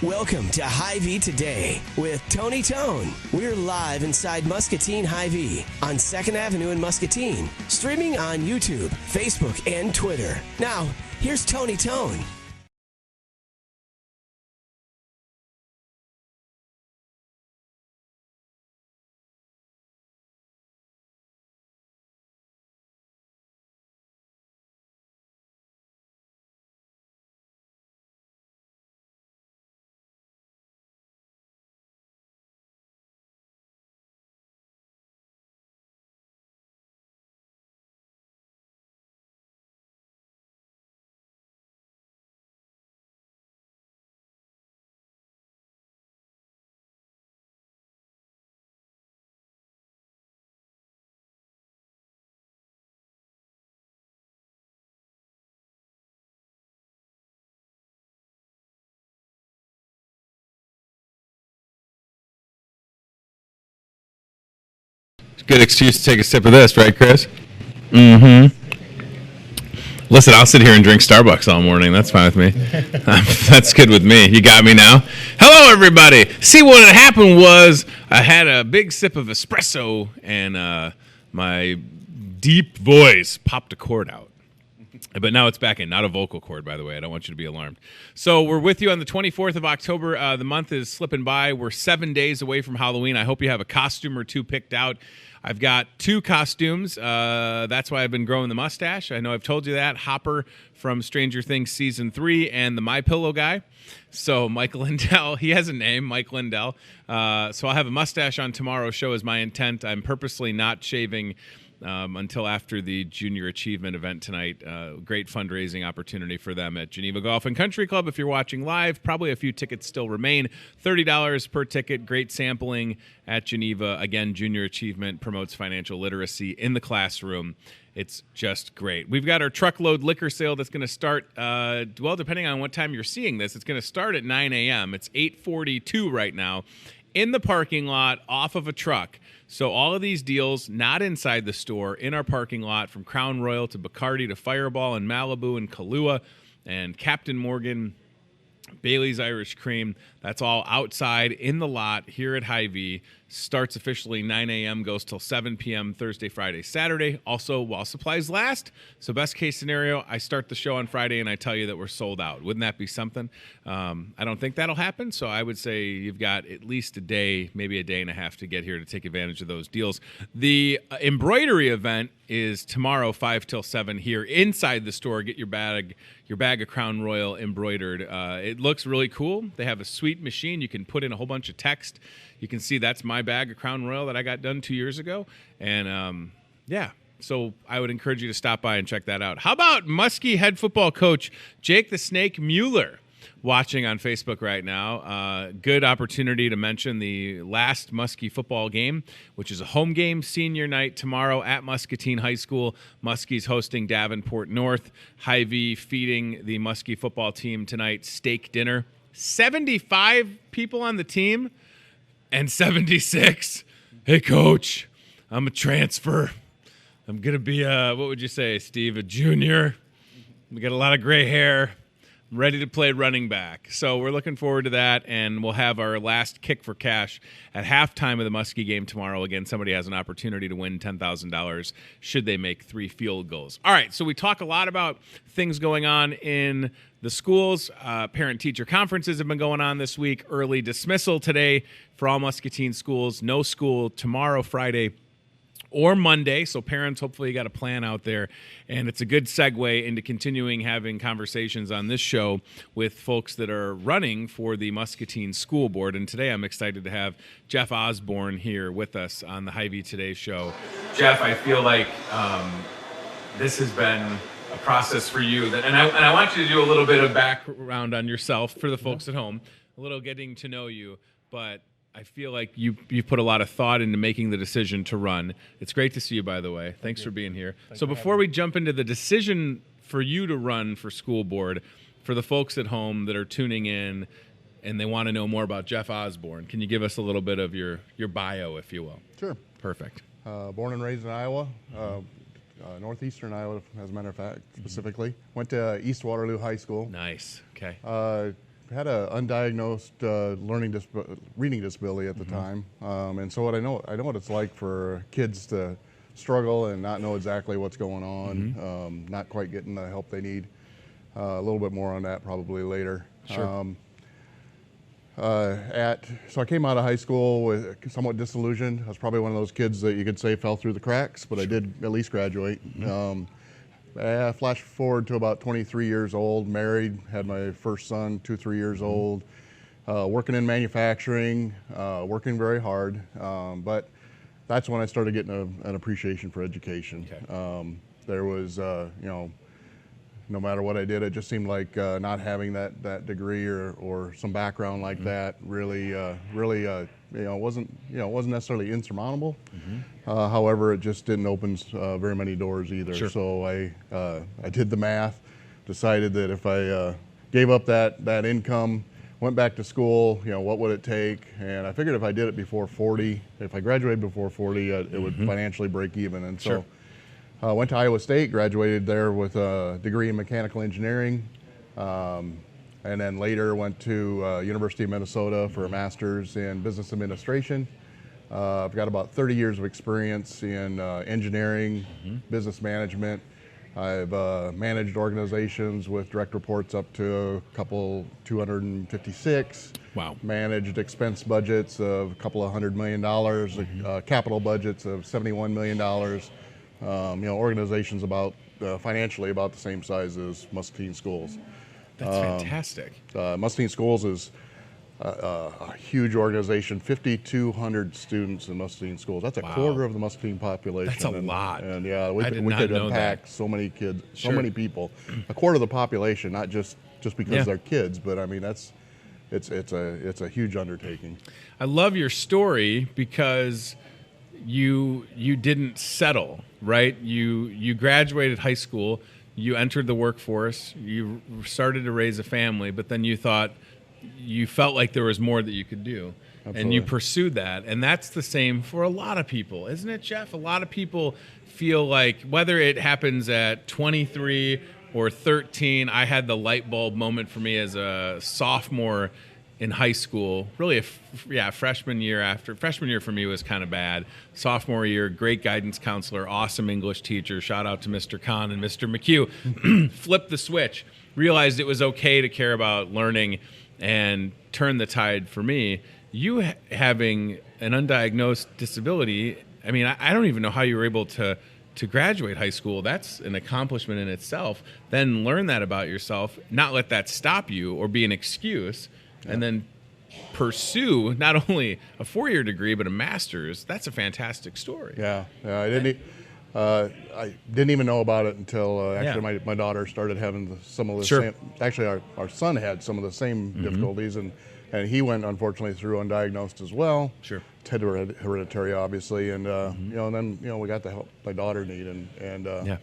Welcome to Hy-Vee Today with Tony Tone. We're live inside Muscatine Hy-Vee on 2nd Avenue in Muscatine, streaming on YouTube, Facebook, and Twitter. Now, here's Tony Tone. Good excuse to take a sip of this, right, Chris? Mm-hmm. Listen, I'll sit here and drink Starbucks all morning. That's fine with me. That's good with me. You got me now? Hello, everybody. See, what had happened was I had a big sip of espresso, and my deep voice popped a cord out. But now it's back in. Not a vocal cord, by the way. I don't want you to be alarmed. So we're with you on the 24th of October. The month is slipping by. We're 7 days away from Halloween. I hope you have a costume or two picked out. I've got 2 costumes. That's why I've been growing the mustache. I know I've told you that. Hopper from Stranger Things Season 3 and the My Pillow guy. So Mike Lindell, he has a name, Mike Lindell. So I'll have a mustache on tomorrow's show is my intent. I'm purposely not shaving until after the Junior Achievement event tonight. Great fundraising opportunity for them at Geneva Golf and Country Club. If you're watching live, probably a few tickets still remain. $30 per ticket. Great sampling at Geneva. Again, Junior Achievement promotes financial literacy in the classroom. It's just great. We've got our truckload liquor sale that's going to start, well, depending on what time you're seeing this, it's going to start at 9 a.m. It's 8:42 right now in the parking lot off of a truck. So all of these deals, not inside the store, in our parking lot, from Crown Royal to Bacardi to Fireball and Malibu and Kahlua and Captain Morgan, Bailey's Irish Cream. That's all outside in the lot here at Hy-Vee. Starts officially 9 a.m., goes till 7 p.m. Thursday, Friday, Saturday. Also, while supplies last. So best case scenario, I start the show on Friday and I tell you that we're sold out. Wouldn't that be something? I don't think that'll happen. So I would say you've got at least a day, maybe a day and a half to get here to take advantage of those deals. The embroidery event is tomorrow, 5 till 7 here inside the store. Get your bag of Crown Royal embroidered. It looks really cool. They have a sweet machine. You can put in a whole bunch of text. You can see that's my bag of Crown Royal that I got done 2 years ago. And, yeah, so I would encourage you to stop by and check that out. How about Muskie head football coach Jake the Snake Mueller watching on Facebook right now? Good opportunity to mention the last Muskie football game, which is a home game, senior night tomorrow at Muscatine High School. Muskie's hosting Davenport North. Hy-Vee feeding the Muskie football team tonight steak dinner. 75 people on the team. And 76, hey, coach, I'm a transfer. I'm going to be, what would you say, Steve, a junior. We got a lot of gray hair. I'm ready to play running back. So we're looking forward to that, and we'll have our last kick for cash at halftime of the Muskie game tomorrow. Again, somebody has an opportunity to win $10,000 should they make 3 field goals. All right, so we talk a lot about things going on in the schools. Parent-teacher conferences have been going on this week. Early dismissal today for all Muscatine schools. No school tomorrow, Friday, or Monday. So parents, hopefully you got a plan out there. And it's a good segue into continuing having conversations on this show with folks that are running for the Muscatine School Board. And today I'm excited to have Jeff Osborn here with us on the Hy-Vee Today show. Jeff, I feel like this has been a process for you. And I want you to do a little bit of background on yourself for the folks at home, a little getting to know you. But I feel like you put a lot of thought into making the decision to run. It's great to see you, by the way. Thanks for being here. So before we jump into the decision for you to run for school board, for the folks at home that are tuning in and they want to know more about Jeff Osborn, can you give us a little bit of your bio, if you will? Sure. Perfect. Born and raised in Iowa, northeastern Iowa, as a matter of fact, specifically. Went to East Waterloo High School. Nice. Okay. had a undiagnosed reading disability at the time, and so I know what it's like for kids to struggle and not know exactly what's going on, not quite getting the help they need. A little bit more on that probably later. Sure. So I came out of high school with somewhat disillusioned. I was probably one of those kids that you could say fell through the cracks, but I did at least graduate. Flash forward to about 23 years old, married, had my first son, 3 years old, working in manufacturing, working very hard. But that's when I started getting an appreciation for education. Okay. There was, no matter what I did, it just seemed like not having that degree or some background like that really wasn't necessarily insurmountable. However, it just didn't open very many doors either. Sure. So I did the math, decided that if I gave up that income, went back to school, what would it take? And I figured if I did it before 40, if I graduated before 40, it would financially break even. And so. Sure. Went to Iowa State, graduated there with a degree in mechanical engineering, and then later went to University of Minnesota for a master's in business administration. I've got about 30 years of experience in engineering, business management. I've managed organizations with direct reports up to a couple 256. Wow. Managed expense budgets of a couple of $100 million, capital budgets of $71 million. Organizations financially about the same size as Muscatine Schools. That's fantastic. Muscatine Schools is a huge organization, 5,200 students in Muscatine Schools. That's a quarter of the Muscatine population. That's a lot. And yeah, we could know impact that. so many kids, Sure. so many people. A quarter of the population, not just because they're kids, but I mean it's a huge undertaking. I love your story because you didn't settle, right? You graduated high school, you entered the workforce, you started to raise a family, but then you felt like there was more that you could do. Absolutely. And you pursued that. And that's the same for a lot of people, isn't it, Jeff? A lot of people feel like whether it happens at 23 or 13, I had the light bulb moment for me as a sophomore in high school, really freshman year for me was kind of bad. Sophomore year, great guidance counselor, awesome English teacher, shout out to Mr. Kahn and Mr. McHugh, flipped the switch, realized it was okay to care about learning and turned the tide for me. You having an undiagnosed disability, I mean, I don't even know how you were able to graduate high school. That's an accomplishment in itself. Then learn that about yourself, not let that stop you or be an excuse. And then pursue not only a 4-year degree but a master's. That's a fantastic story. Yeah, I didn't even know about it until my daughter started having some of the same. Actually, our son had some of the same difficulties, and he went unfortunately through undiagnosed as well. Sure, it's hereditary, obviously, and and then we got the help my daughter needed, and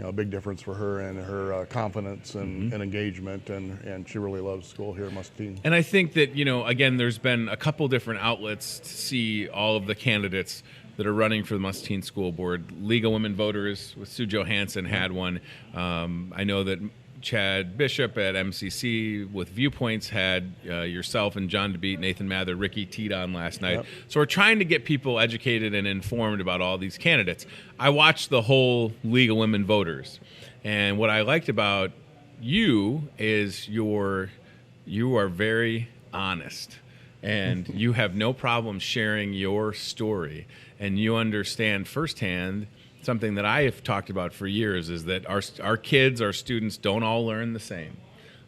a big difference for her and her confidence and engagement, and she really loves school here at Muscatine. And I think that, again, there's been a couple different outlets to see all of the candidates that are running for the Muscatine School Board. League of Women Voters with Sue Johansson had one. I know that Chad Bishop at MCC with Viewpoints had yourself and John DeBeat, Nathan Mather, Ricky teed on last night. Yep. So we're trying to get people educated and informed about all these candidates. I watched the whole League of Women Voters, and what I liked about you is you are very honest, and you have no problem sharing your story, and you understand firsthand something that I have talked about for years is that our kids, our students don't all learn the same.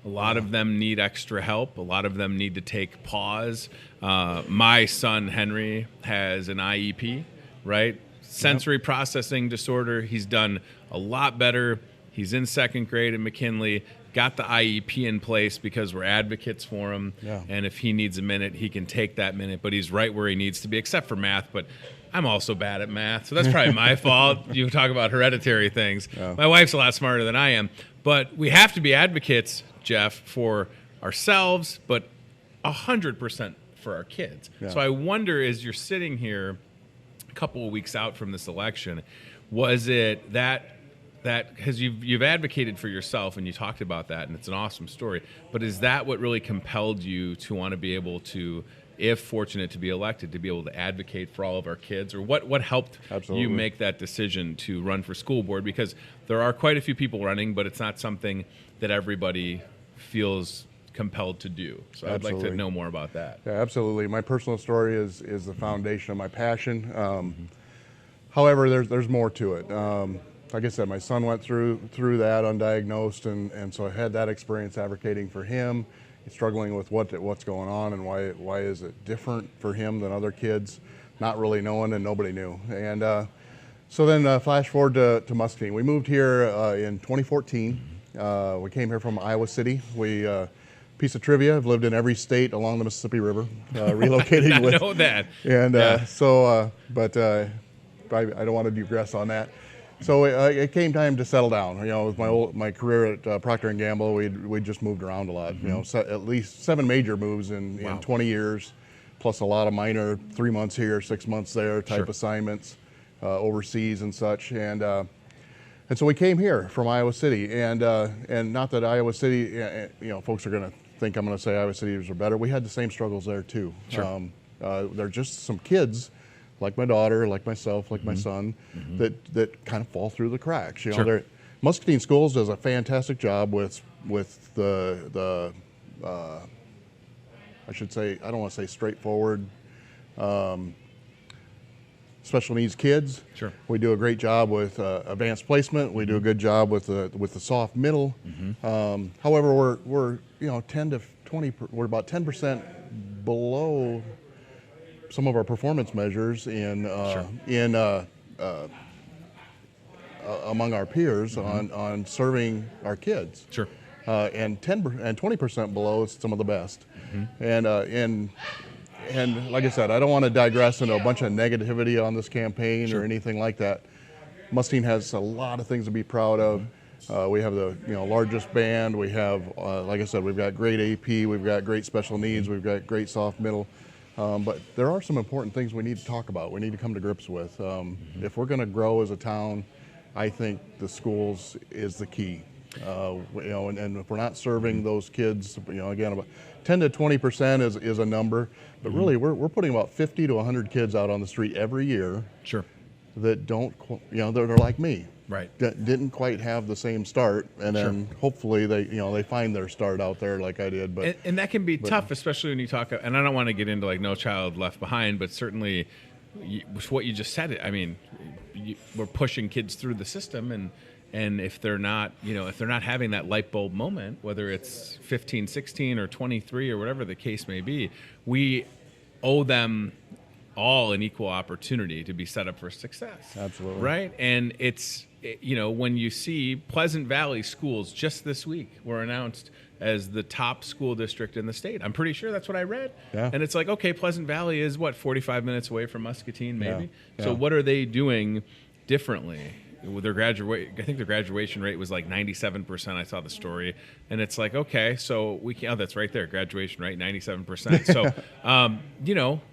A lot of them need extra help. A lot of them need to take pause. My son, Henry, has an IEP, right? Sensory processing disorder. He's done a lot better. He's in second grade at McKinley, got the IEP in place because we're advocates for him. Yeah. And if he needs a minute, he can take that minute, but he's right where he needs to be, except for math. But I'm also bad at math, so that's probably my fault. You talk about hereditary things. Yeah. My wife's a lot smarter than I am. But we have to be advocates, Jeff, for ourselves, but 100% for our kids. Yeah. So I wonder, as you're sitting here a couple of weeks out from this election, was it that that, because you've advocated for yourself and you talked about that, and it's an awesome story, but is that what really compelled you to want to be able to, if fortunate to be elected, to be able to advocate for all of our kids? Or what helped you make that decision to run for school board? Because there are quite a few people running, but it's not something that everybody feels compelled to do. So I'd like to know more about that. Yeah, absolutely. My personal story is the foundation of my passion. However, there's more to it. Like I said, my son went through that undiagnosed, and so I had that experience advocating for him, struggling with what's going on and why is it different for him than other kids, not really knowing, and nobody knew. And so then flash forward to Muscatine. We moved here in 2014. We came here from Iowa City. Piece of trivia, I've lived in every state along the Mississippi River, relocating I know that. And but I don't want to digress on that. So it came time to settle down. With my career at Procter & Gamble, we just moved around a lot. At least 7 major moves in 20 years, plus a lot of minor 3 months here, 6 months there type assignments overseas and such. And so we came here from Iowa City, and not that Iowa City, folks are going to think I'm going to say Iowa City's are better. We had the same struggles there too. Sure. They're just some kids, like my daughter, like myself, like my son, that kind of fall through the cracks. Muscatine Schools does a fantastic job with the I should say, I don't want to say straightforward, special needs kids. Sure. We do a great job with advanced placement. We do a good job with the soft middle. However, we're 10 to 20. We're about 10% below some of our performance measures among our peers on serving our kids. Sure. And 20% below some of the best. And like I said, I don't want to digress into a bunch of negativity on this campaign or anything like that. Muscatine has a lot of things to be proud of. We have the largest band. We have, like I said, we've got great AP. We've got great special needs. We've got great soft middle. But there are some important things we need to talk about. We need to come to grips with. If we're going to grow as a town, I think the schools is the key. And if we're not serving those kids, again, about 10 to 20% is a number, but really we're putting about 50 to 100 kids out on the street every year. Sure. That don't, they're like me. Right. That didn't quite have the same start, and then hopefully they find their start out there like I did. But and that can be tough, especially when you talk. And I don't want to get into like No Child Left Behind, but certainly, what you just said. I mean, we're pushing kids through the system, and if they're not, if they're not having that light bulb moment, whether it's 15, 16, or 23, or whatever the case may be, we owe them all an equal opportunity to be set up for success. Absolutely. Right? And it's, when you see Pleasant Valley schools just this week were announced as the top school district in the state. I'm pretty sure that's what I read. Yeah. And it's like, okay, Pleasant Valley is 45 minutes away from Muscatine, maybe? Yeah. So what are they doing differently? With their I think their graduation rate was like 97%. I saw the story, and it's like, okay, so that's right there, graduation rate 97%. So,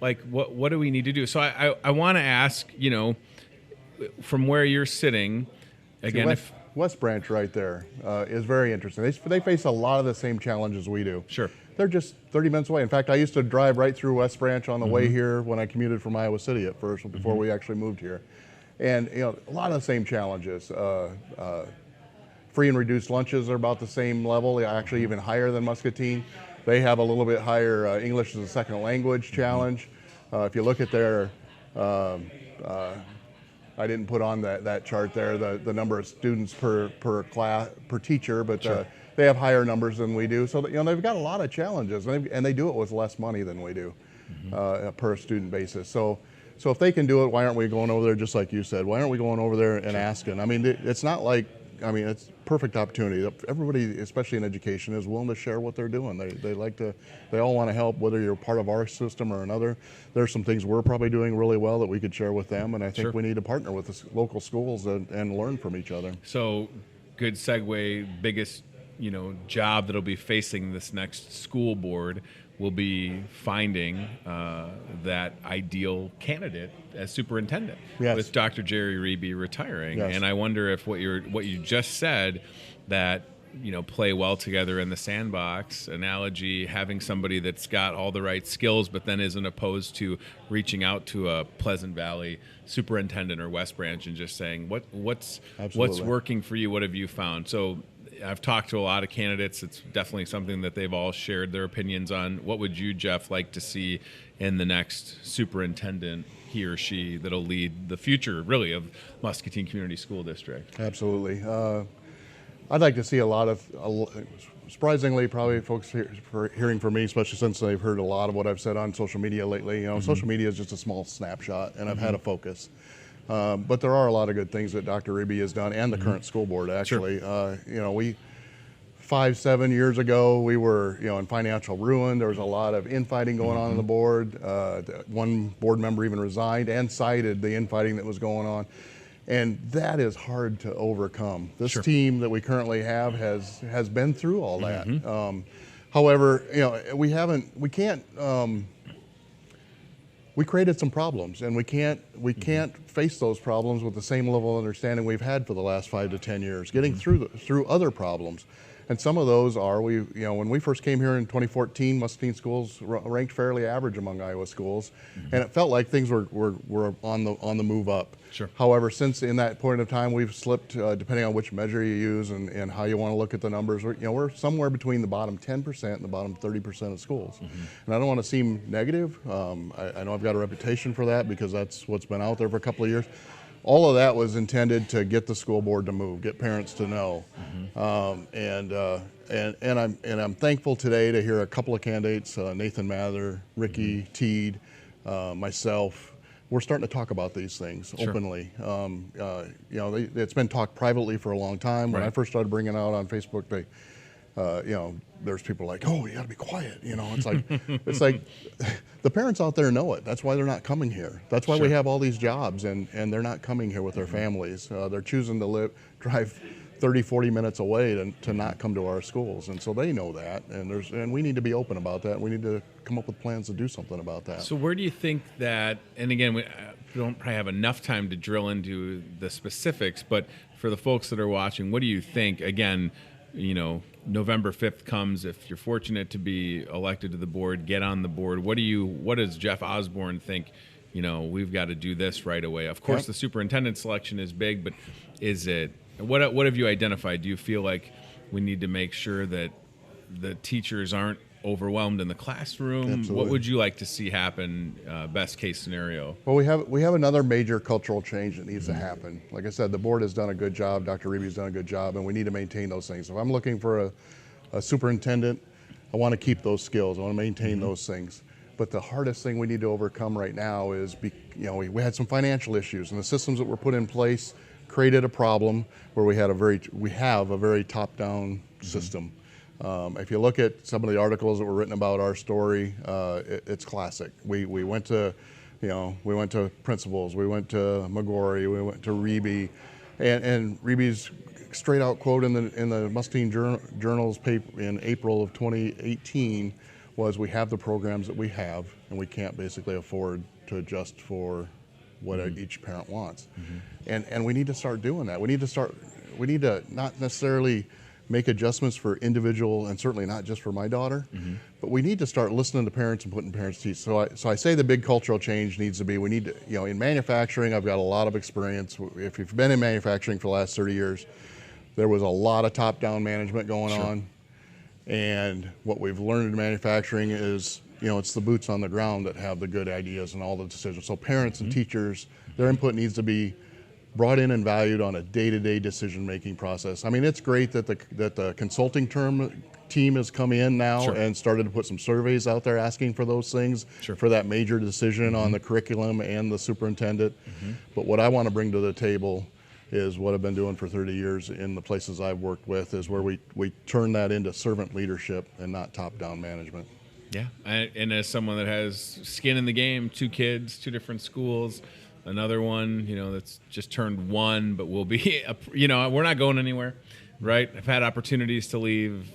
like what do we need to do? So I want to ask, from where you're sitting, again, West Branch right there is very interesting. They face a lot of the same challenges we do. Sure. They're just 30 minutes away. In fact, I used to drive right through West Branch on the way here when I commuted from Iowa City at first, before we actually moved here. And a lot of the same challenges. Free and reduced lunches are about the same level, actually even higher than Muscatine. They have a little bit higher English as a second language challenge. If you look at their, I didn't put on that chart there, the number of students per class, per teacher, but they have higher numbers than we do. So they've got a lot of challenges, and they do it with less money than we do per student basis. So if they can do it, why aren't we going over there, just like you said? Why aren't we going over there and asking? I mean, it's not like, it's perfect opportunity. Everybody, especially in education, is willing to share what they're doing. They all want to help, whether you're part of our system or another. There's some things we're probably doing really well that we could share with them, and I think we need to partner with the local schools and learn from each other. So, good segue, biggest job that'll be facing this next school board will be finding that ideal candidate as superintendent, with Dr. Jerry Hy-Vee retiring. Yes. And I wonder if what you just said, that play well together in the sandbox analogy, having somebody that's got all the right skills but then isn't opposed to reaching out to a Pleasant Valley superintendent or West Branch and just saying what's working for you, what have you found. So I've talked to a lot of candidates. It's definitely something that they've all shared their opinions on. What would you, Jeff, like to see in the next superintendent, he or she, that'll lead the future, really, of Muscatine Community School District? Absolutely. I'd like to see a lot of, surprisingly, probably folks hearing from me, especially since they've heard a lot of what I've said on social media lately. Social media is just a small snapshot, and I've had a focus. But there are a lot of good things that Dr. Hy-Vee has done, and the current school board, actually. Sure. We 5-7 years ago, we were in financial ruin. There was a lot of infighting going on the board. One board member even resigned and cited the infighting that was going on. And that is hard to overcome. This team that we currently have has been through all that. However, we created some problems, and we can't face those problems with the same level of understanding we've had for the last 5 to 10 years, getting through other problems. And some of those are, when we first came here in 2014, Muscatine schools ranked fairly average among Iowa schools, and it felt like things were on the move up. Sure. However, since in that point of time, we've slipped, depending on which measure you use and how you want to look at the numbers. We're somewhere between the bottom 10% and the bottom 30% of schools. And I don't want to seem negative. I know I've got a reputation for that because that's what's been out there for a couple of years. All of that was intended to get the school board to move, get parents to know. And I'm thankful today to hear a couple of candidates, Nathan Mather, Ricky Teed, myself. We're starting to talk about these things openly. It's been talked privately for a long time. When I first started bringing it out on Facebook, there's people like, oh, you got to be quiet. It's like the parents out there know it. That's why they're not coming here. That's why we have all these jobs, and they're not coming here with their families. They're choosing to drive 30, 40 minutes away to not come to our schools. And so they know that, and we need to be open about that. We need to come up with plans to do something about that. So where do you think that, and again, we don't probably have enough time to drill into the specifics, but for the folks that are watching, what do you think, again, November 5th comes, if you're fortunate to be elected to the board, get on the board. What does Jeff Osborn think, we've got to do this right away? Of course, the superintendent selection is big, but what have you identified? Do you feel like we need to make sure that the teachers aren't overwhelmed in the classroom? Absolutely. What would you like to see happen, best case scenario? Well, we have another major cultural change that needs to happen. Like I said, the board has done a good job. Dr. Hy-Vee's done a good job, and we need to maintain those things. If I'm looking for a superintendent, I want to keep those skills. I want to maintain those things. But the hardest thing we need to overcome right now is, we had some financial issues, and the systems that were put in place created a problem where we have a very top-down system. If you look at some of the articles that were written about our story, it's classic. We went to, we went to principals, we went to McGorry, we went to Hy-Vee, and Hy-Vee's straight out quote in the Muscatine Journal's paper in April of 2018 was, we have the programs that we have, and we can't basically afford to adjust for what each parent wants. And we need to start doing that. We need to not necessarily make adjustments for individual, and certainly not just for my daughter, but we need to start listening to parents and putting parents' teeth. So I say the big cultural change needs to be, we need to, in manufacturing, I've got a lot of experience. If you've been in manufacturing for the last 30 years, there was a lot of top-down management going on. And what we've learned in manufacturing is, it's the boots on the ground that have the good ideas and all the decisions. So parents and teachers, their input needs to be brought in and valued on a day-to-day decision-making process. I mean, it's great that the consulting team has come in now and started to put some surveys out there asking for those things for that major decision on the curriculum and the superintendent. But what I want to bring to the table is what I've been doing for 30 years in the places I've worked with, is where we turn that into servant leadership and not top-down management. Yeah, and as someone that has skin in the game, 2 kids, 2 different schools, another one, that's just turned 1, but will be, we're not going anywhere. right? I've had opportunities to leave.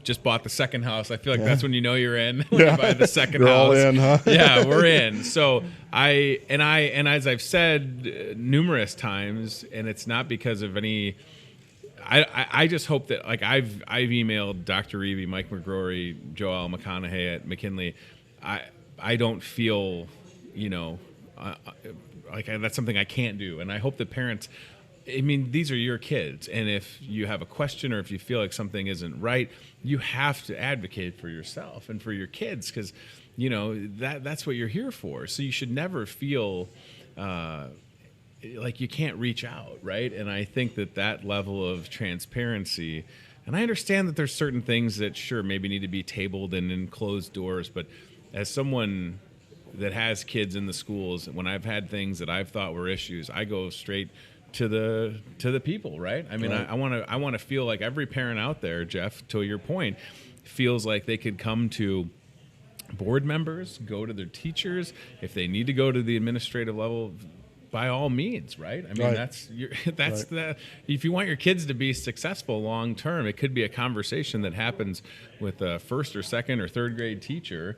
Just bought the second house. I feel like that's when you know you're in. When you buy the second You're house. all in, huh? Yeah, we're in. So I as I've said numerous times, and it's not because of any. I just hope that, like, I've emailed Dr. Hy-Vee, Mike McGrory, Joel McConaughey at McKinley. I don't feel, like that's something I can't do, and I hope that parents. I mean, these are your kids, and if you have a question or if you feel like something isn't right, you have to advocate for yourself and for your kids, because that's what you're here for. So you should never feel like you can't reach out, right? And I think that level of transparency, and I understand that there's certain things that sure maybe need to be tabled and in closed doors, but as someone that has kids in the schools, when I've had things that I've thought were issues, I go straight to the people, right? I mean, right. I want to feel like every parent out there, Jeff, to your point, feels like they could come to board members, go to their teachers, if they need to go to the administrative level, by all means, right? I mean, right. that's the, if you want your kids to be successful long term, it could be a conversation that happens with a first or second or third grade teacher.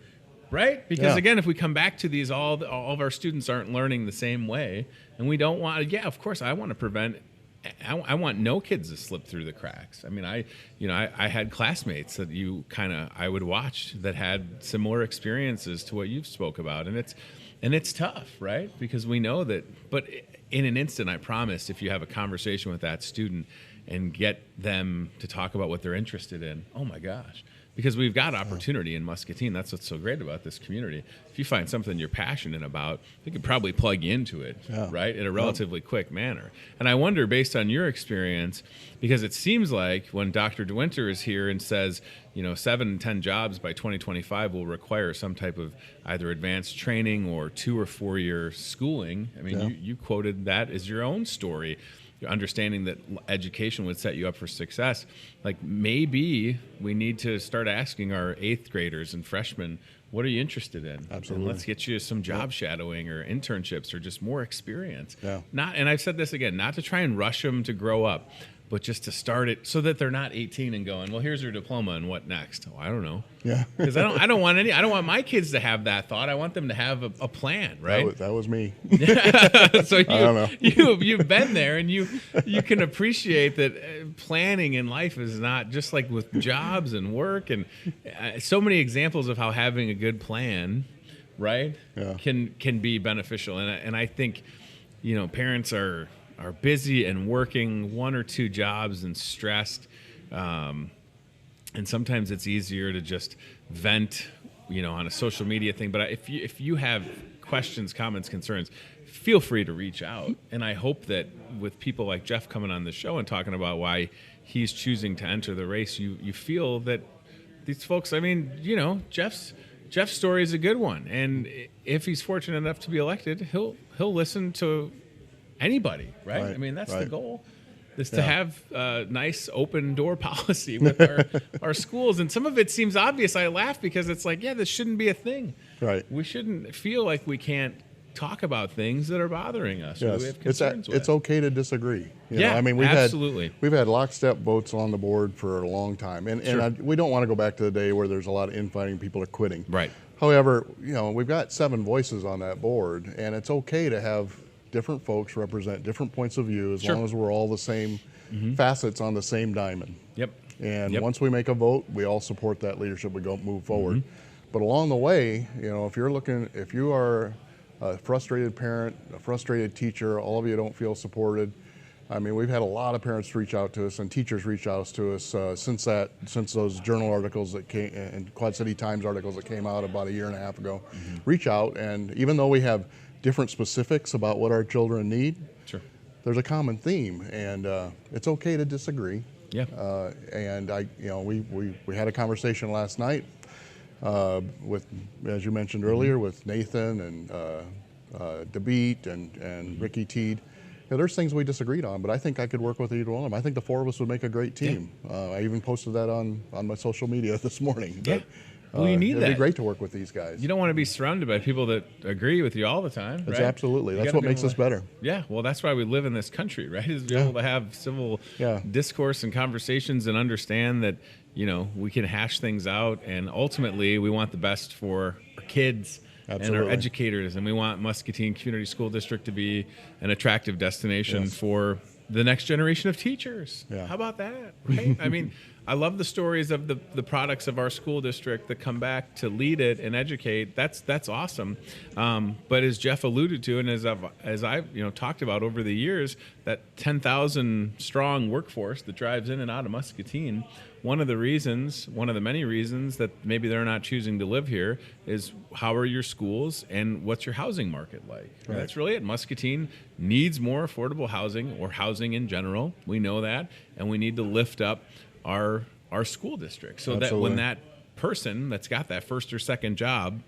Right? Because again, if we come back to these, all of our students aren't learning the same way, and we don't want. Yeah, of course, I want to prevent. I want no kids to slip through the cracks. I mean, I had classmates that I would watch that had similar experiences to what you've spoke about, and it's tough, right? Because we know that. But in an instant, I promise, if you have a conversation with that student and get them to talk about what they're interested in, oh my gosh. Because we've got opportunity in Muscatine. That's what's so great about this community. If you find something you're passionate about, we could probably plug you into it, right, in a relatively quick manner. And I wonder, based on your experience, because it seems like when Dr. DeWinter is here and says, 7 in 10 jobs by 2025 will require some type of either advanced training or 2 or 4 year schooling. I mean, you quoted that as your own story. Understanding that education would set you up for success. Like, maybe we need to start asking our 8th graders and freshmen, what are you interested in? Absolutely. And let's get you some job shadowing or internships or just more experience. Yeah. And I've said this again, not to try and rush them to grow up, but just to start it so that they're not 18 and going, well, here's your diploma and what next? Oh, I don't know. Yeah. Because I don't want my kids to have that thought. I want them to have a plan, right? That was me. So I don't know. you've been there, and you can appreciate that planning in life is not just like with jobs and work, and so many examples of how having a good plan, right, can be beneficial. And I think, parents are busy and working 1 or 2 jobs and stressed, and sometimes it's easier to just vent, on a social media thing. But if you have questions, comments, concerns, feel free to reach out. And I hope that with people like Jeff coming on the show and talking about why he's choosing to enter the race, you feel that these folks, I mean, Jeff's story is a good one, and if he's fortunate enough to be elected, he'll listen to anybody, right? I mean, that's the goal, is to have a nice open door policy with our schools. And some of it seems obvious. I laugh because it's like, this shouldn't be a thing. Right. We shouldn't feel like we can't talk about things that are bothering us. Yes. We have concerns with. It's okay to disagree. I mean, we've had lockstep votes on the board for a long time. And we don't want to go back to the day where there's a lot of infighting, people are quitting. Right. However, we've got 7 voices on that board, and it's okay to have different folks represent different points of view as long as we're all the same facets on the same diamond. Yep. And once we make a vote, we all support that leadership. We go move forward. But along the way, if you are a frustrated parent, a frustrated teacher, all of you don't feel supported. I mean, we've had a lot of parents reach out to us and teachers reach out to us since those journal articles that came and Quad City Times articles that came out about a year and a half ago. Reach out, and even though we have different specifics about what our children need, there's a common theme, and it's okay to disagree. Yeah. And we had a conversation last night with, as you mentioned earlier, with Nathan and DeBeat and Ricky Teed. There's things we disagreed on, but I think I could work with either one of them. I think the 4 of us would make a great team. I even posted that on my social media this morning. Well, you need it'd that. be great to work with these guys. You don't want to be surrounded by people that agree with you all the time. That's right? absolutely. That's what makes us better. Yeah. Well, that's why we live in this country, right? Is be able to have civil discourse and conversations and understand that, we can hash things out. And ultimately, we want the best for our kids and our educators. And we want Muscatine Community School District to be an attractive destination for the next generation of teachers. Yeah. How about that? Right? I mean, I love the stories of the products of our school district that come back to lead it and educate. That's awesome. But as Jeff alluded to, and as I've talked about over the years, that 10,000 strong workforce that drives in and out of Muscatine, one of the many reasons that maybe they're not choosing to live here is how are your schools and what's your housing market like? Right. That's really it. Muscatine needs more affordable housing, or housing in general. We know that, and we need to lift up our school district so that when that person that's got that first or second job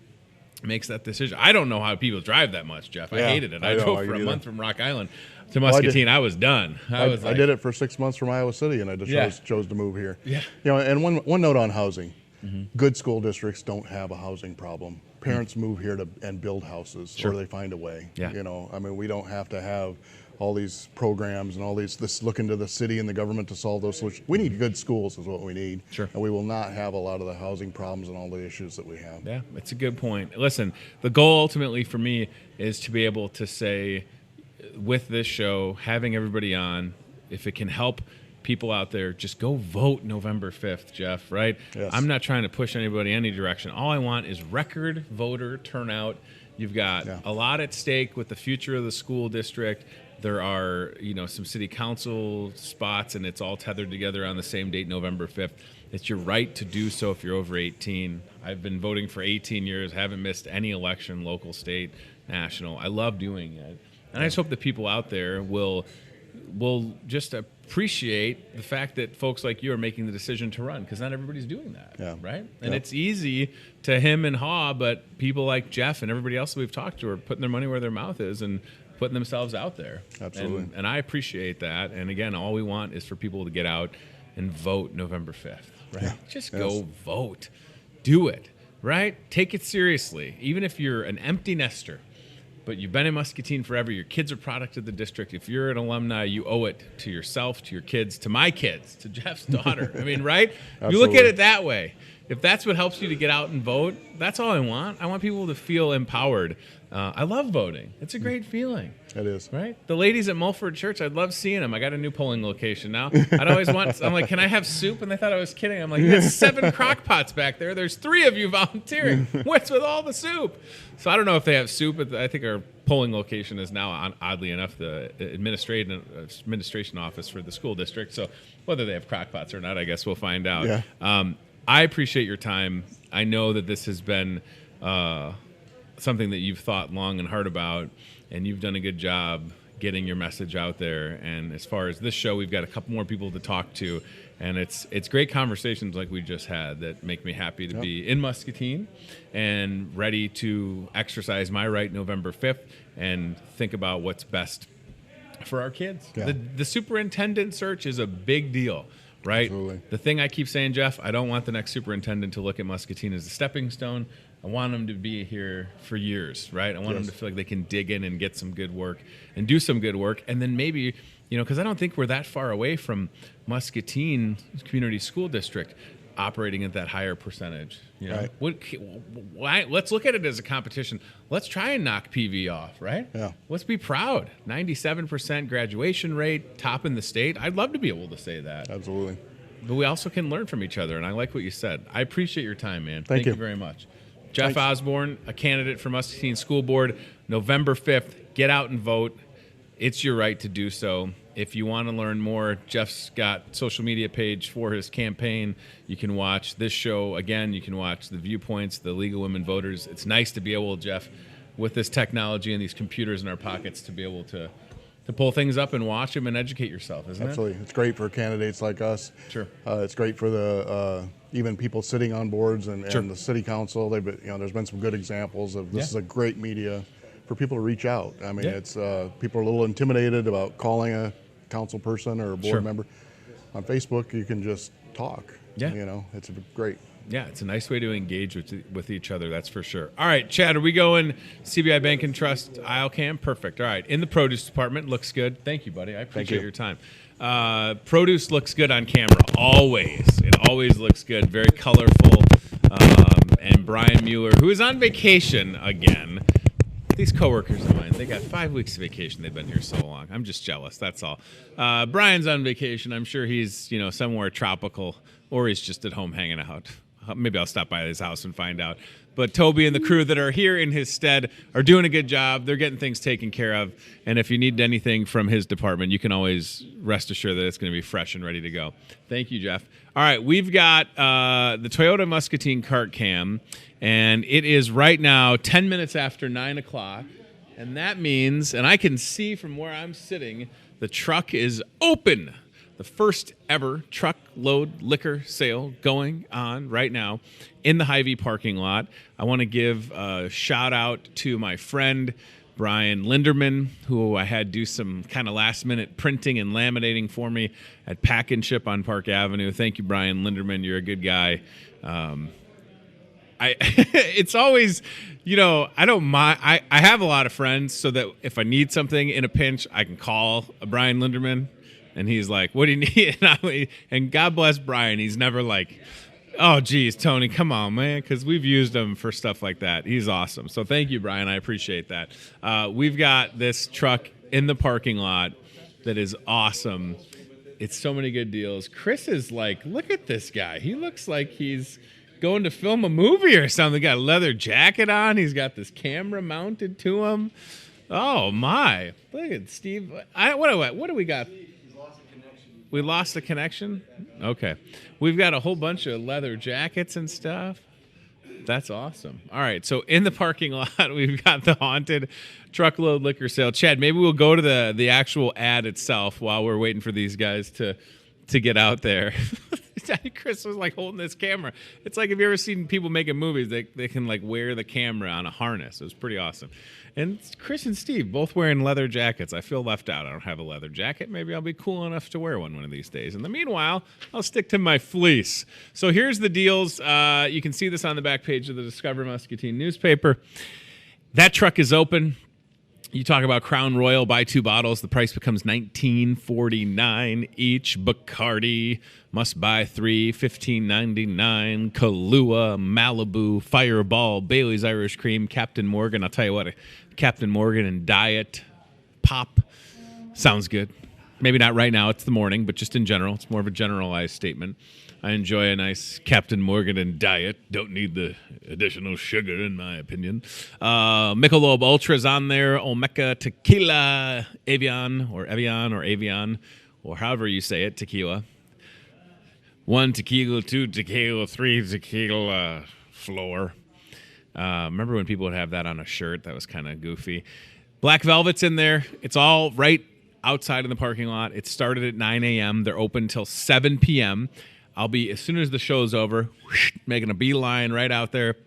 makes that decision. I don't know how people drive that much, Jeff. I hated it. I drove for a month from Rock Island to Muscatine. I was done. I did it for 6 months from Iowa City, and I just chose to move here. Yeah. And one note on housing. Good school districts don't have a housing problem. Parents move here and build houses, or they find a way. Yeah. I mean, we don't have to have all these programs and this look into the city and the government to solve those solutions. We need good schools is what we need. Sure. And we will not have a lot of the housing problems and all the issues that we have. Yeah, it's a good point. Listen, the goal ultimately for me is to be able to say, with this show, having everybody on, if it can help people out there, just go vote November 5th, Jeff, right? Yes. I'm not trying to push anybody any direction. All I want is record voter turnout. You've got a lot at stake with the future of the school district. There are, some city council spots, and it's all tethered together on the same date, November 5th. It's your right to do so if you're over 18. I've been voting for 18 years, haven't missed any election, local, state, national. I love doing it. And I just hope that people out there will just appreciate the fact that folks like you are making the decision to run, because not everybody's doing that, right? And it's easy to him and haw, but people like Jeff and everybody else that we've talked to are putting their money where their mouth is and putting themselves out there. Absolutely. And I appreciate that. And again, all we want is for people to get out and vote November 5th, right? Yeah. Just go vote. Do it, right? Take it seriously. Even if you're an empty nester, but you've been in Muscatine forever, your kids are product of the district. If you're an alumni, you owe it to yourself, to your kids, to my kids, to Jeff's daughter. I mean, right? You look at it that way. If that's what helps you to get out and vote, that's all I want. I want people to feel empowered. I love voting. It's a great feeling. It is. Right? The ladies at Mulford Church, I'd love seeing them. I got a new polling location now. I'm like, can I have soup? And they thought I was kidding. I'm like, you got 7 crock pots back there. There's 3 of you volunteering. What's with all the soup? So I don't know if they have soup, but I think our polling location is now, oddly enough, the administration office for the school district. So whether they have crock pots or not, I guess we'll find out. Yeah. I appreciate your time. I know that this has been something that you've thought long and hard about, and you've done a good job getting your message out there. And as far as this show, we've got a couple more people to talk to, and it's great conversations like we just had that make me happy to be in Muscatine and ready to exercise my right November 5th and think about what's best for our kids. Yeah. The superintendent search is a big deal. Right? Absolutely. The thing I keep saying, Jeff, I don't want the next superintendent to look at Muscatine as a stepping stone. I want them to be here for years, right? I want them to feel like they can dig in and get some good work and do some good work. And then maybe, because I don't think we're that far away from Muscatine Community School District operating at that higher percentage. Right. Let's look at it as a competition. Let's try and knock PV off, right? Yeah. Let's be proud. 97% graduation rate, top in the state. I'd love to be able to say that. Absolutely. But we also can learn from each other, and I like what you said. I appreciate your time, man. Thank you very much. Jeff Osborn, a candidate for Muscatine School Board, November 5th. Get out and vote. It's your right to do so. If you want to learn more, Jeff's got social media page for his campaign. You can watch this show again. You can watch the viewpoints, the League of Women Voters. It's nice to be able, Jeff, with this technology and these computers in our pockets, to be able to pull things up and watch them and educate yourself, isn't Absolutely. It's great for candidates like us. Sure. It's great for the even people sitting on boards and the city council. There's been some good examples of this is a great media for people to reach out. I mean, it's people are a little intimidated about calling a council person or a board member. On Facebook, you can just talk. Yeah. It's great. Yeah, it's a nice way to engage with each other, that's for sure. All right, Chad, are we going CBI Bank and Trust aisle cam? Perfect. All right, in the produce department, looks good. Thank you, buddy. I appreciate your time. Produce looks good on camera, always. It always looks good, very colorful. And Brian Mueller, who is on vacation again. These coworkers of mine, they got 5 weeks of vacation. They've been here so long. I'm just jealous, that's all. Brian's on vacation. I'm sure he's somewhere tropical, or he's just at home hanging out. Maybe I'll stop by his house and find out. But Toby and the crew that are here in his stead are doing a good job. They're getting things taken care of. And if you need anything from his department, you can always rest assured that it's going to be fresh and ready to go. Thank you, Jeff. All right, we've got the Toyota Muscatine cart cam, and it is right now 10 minutes after 9 o'clock. And that means, and I can see from where I'm sitting, the truck is open. The first ever truckload liquor sale going on right now in the Hy-Vee parking lot. I want to give a shout out to my friend Brian Linderman, who I had do some kind of last minute printing and laminating for me at Pack and Ship on Park Avenue. Thank you, Brian Linderman. You're a good guy. It's always, I don't mind. I have a lot of friends so that if I need something in a pinch, I can call Brian Linderman. And he's like, what do you need? And God bless Brian. He's never like, oh, geez, Tony, come on, man, because we've used him for stuff like that. He's awesome. So thank you, Brian. I appreciate that. We've got this truck in the parking lot that is awesome. It's so many good deals. Chris is like, look at this guy. He looks like he's going to film a movie or something. Got a leather jacket on. He's got this camera mounted to him. Oh, my. Look at Steve. What do we got? We lost the connection? Okay. We've got a whole bunch of leather jackets and stuff. That's awesome. All right. So in the parking lot, we've got the haunted truckload liquor sale. Chad, maybe we'll go to the actual ad itself while we're waiting for these guys to get out there. Chris was like holding this camera. It's like, have you ever seen people making movies? They can like wear the camera on a harness. It was pretty awesome. And Chris and Steve both wearing leather jackets. I feel left out. I don't have a leather jacket. Maybe I'll be cool enough to wear one of these days. In the meanwhile, I'll stick to my fleece. So here's the deals. You can see this on the back page of the Discover Muscatine newspaper. That truck is open. You talk about Crown Royal, buy 2 bottles. The price becomes $19.49 each. Bacardi, must buy 3, $15.99. Kahlua, Malibu, Fireball, Bailey's Irish Cream, Captain Morgan. I'll tell you what, Captain Morgan and Diet Pop sounds good. Maybe not right now, it's the morning, but just in general. It's more of a generalized statement. I enjoy a nice Captain Morgan and Diet. Don't need the additional sugar, in my opinion. Michelob Ultra's on there. Olmeca Tequila, Evian, or however you say it, tequila. 1 tequila, 2 tequila, 3 tequila, floor. Remember when people would have that on a shirt? That was kind of goofy. Black Velvet's in there. It's all right outside in the parking lot. It started at 9 a.m. They're open till 7 p.m. I'll be, as soon as the show's over, making a beeline right out there.